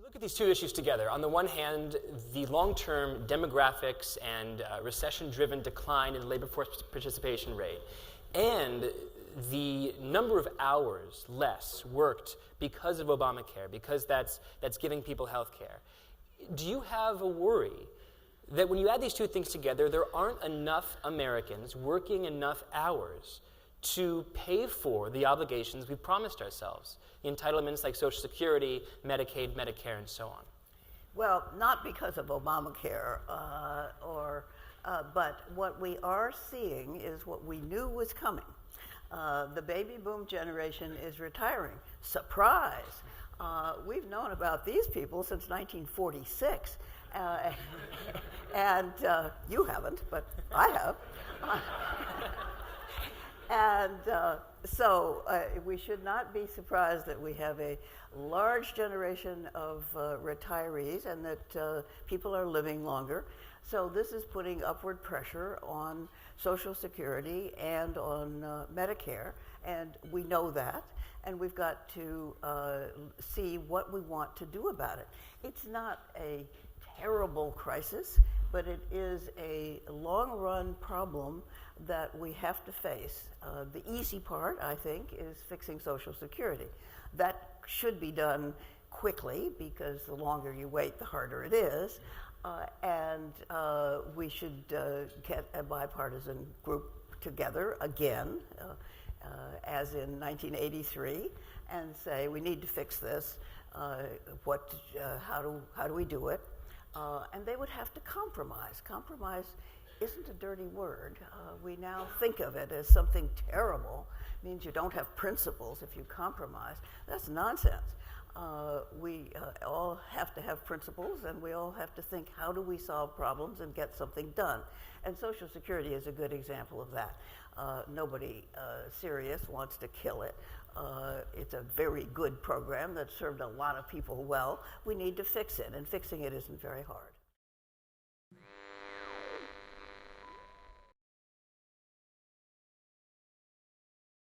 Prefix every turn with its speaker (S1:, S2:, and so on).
S1: Look at these two issues together. On the one hand, the long-term demographics and recession-driven decline in the labor force participation rate, and the number of hours less worked because of Obamacare, because that's giving people health care. Do you have a worry that when you add these two things together, there aren't enough Americans working enough hours to pay for the obligations we promised ourselves, the entitlements like Social Security, Medicaid, Medicare, and so on?
S2: Well, not because of Obamacare, but what we are seeing is what we knew was coming. The baby boom generation is retiring. Surprise! We've known about these people since 1946, and you haven't, but I have. And so we should not be surprised that we have a large generation of retirees and that people are living longer. So this is putting upward pressure on Social Security and on Medicare, and we know that, and we've got to see what we want to do about it. It's not a terrible crisis, but it is a long-run problem that we have to face. The easy part, I think, is fixing Social Security. That should be done quickly because the longer you wait, the harder it is. And we should get a bipartisan group together again, as in 1983, and say we need to fix this. How do we do it? And they would have to compromise. Compromise isn't a dirty word. We now think of it as something terrible. It means you don't have principles if you compromise. That's nonsense. We all have to have principles, and we all have to think, how do we solve problems and get something done? And Social Security is a good example of that. Nobody serious wants to kill it. It's a very good program that served a lot of people well. We need to fix it, and fixing it isn't very hard.